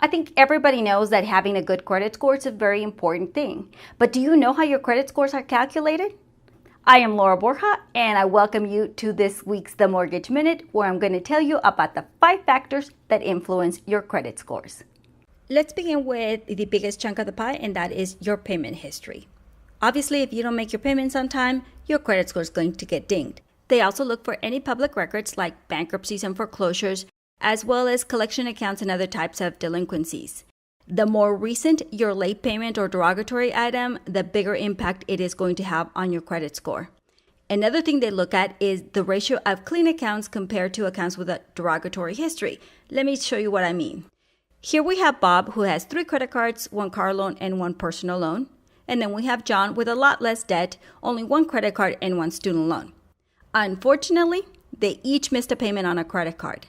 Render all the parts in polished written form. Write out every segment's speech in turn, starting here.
I think everybody knows that having a good credit score is a very important thing. But do you know how your credit scores are calculated? I am Laura Borja, and I welcome you to this week's The Mortgage Minute, where I'm going to tell you about the 5 factors that influence your credit scores. Let's begin with the biggest chunk of the pie, and that is your payment history. Obviously, if you don't make your payments on time, your credit score is going to get dinged. They also look for any public records like bankruptcies and foreclosures, as well as collection accounts and other types of delinquencies. The more recent your late payment or derogatory item, the bigger impact it is going to have on your credit score. Another thing they look at is the ratio of clean accounts compared to accounts with a derogatory history. Let me show you what I mean. Here we have Bob, who has 3 credit cards, 1 car loan, and 1 personal loan. And then we have John with a lot less debt, only 1 credit card and 1 student loan. Unfortunately, they each missed a payment on a credit card.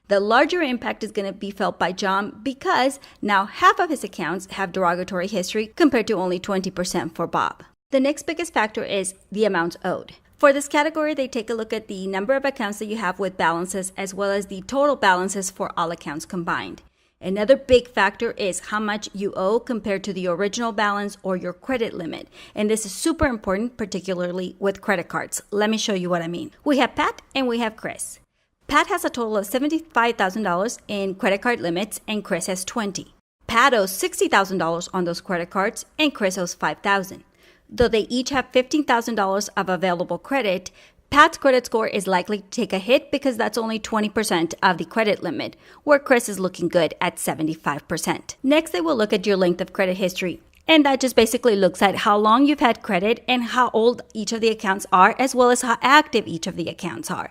The larger impact is going to be felt by John because now half of his accounts have derogatory history compared to only 20% for Bob. The next biggest factor is the amounts owed. For this category, they take a look at the number of accounts that you have with balances as well as the total balances for all accounts combined. Another big factor is how much you owe compared to the original balance or your credit limit. And this is super important, particularly with credit cards. Let me show you what I mean. We have Pat and we have Chris. Pat has a total of $75,000 in credit card limits and Chris has 20. Pat owes $60,000 on those credit cards and Chris owes $5,000. Though they each have $15,000 of available credit, Pat's credit score is likely to take a hit because that's only 20% of the credit limit, where Chris is looking good at 75%. Next, they will look at your length of credit history. And that just basically looks at how long you've had credit and how old each of the accounts are, as well as how active each of the accounts are.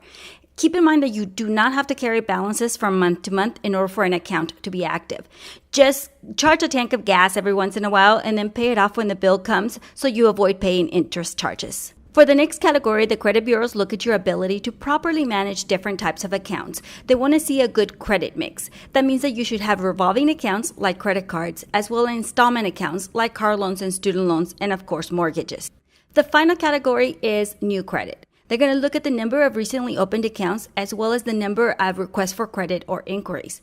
Keep in mind that you do not have to carry balances from month to month in order for an account to be active. Just charge a tank of gas every once in a while and then pay it off when the bill comes so you avoid paying interest charges. For the next category, the credit bureaus look at your ability to properly manage different types of accounts. They want to see a good credit mix. That means that you should have revolving accounts like credit cards, as well as installment accounts like car loans and student loans, and of course mortgages. The final category is new credit. They're going to look at the number of recently opened accounts as well as the number of requests for credit or inquiries.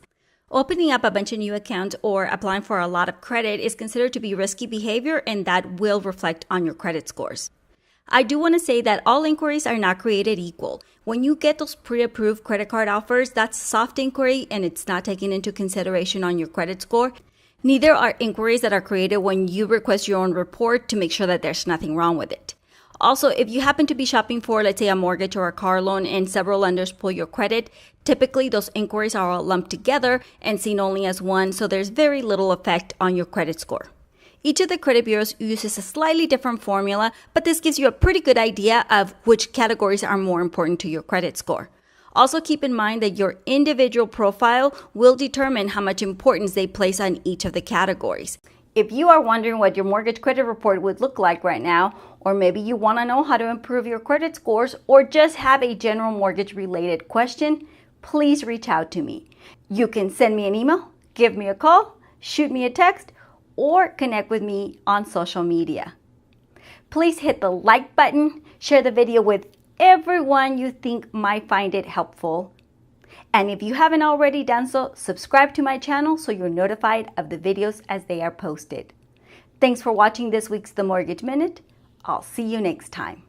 Opening up a bunch of new accounts or applying for a lot of credit is considered to be risky behavior, and that will reflect on your credit scores. I do want to say that all inquiries are not created equal. When you get those pre-approved credit card offers, that's soft inquiry and it's not taken into consideration on your credit score. Neither are inquiries that are created when you request your own report to make sure that there's nothing wrong with it. Also, if you happen to be shopping for, let's say, a mortgage or a car loan and several lenders pull your credit, typically those inquiries are all lumped together and seen only as one, so there's very little effect on your credit score. Each of the credit bureaus uses a slightly different formula, but this gives you a pretty good idea of which categories are more important to your credit score. Also keep in mind that your individual profile will determine how much importance they place on each of the categories. If you are wondering what your mortgage credit report would look like right now, or maybe you want to know how to improve your credit scores, or just have a general mortgage related question, please reach out to me. You can send me an email, give me a call, shoot me a text, or connect with me on social media. Please hit the like button, share the video with everyone you think might find it helpful. And if you haven't already done so, subscribe to my channel so you're notified of the videos as they are posted. Thanks for watching this week's The Mortgage Minute. I'll see you next time.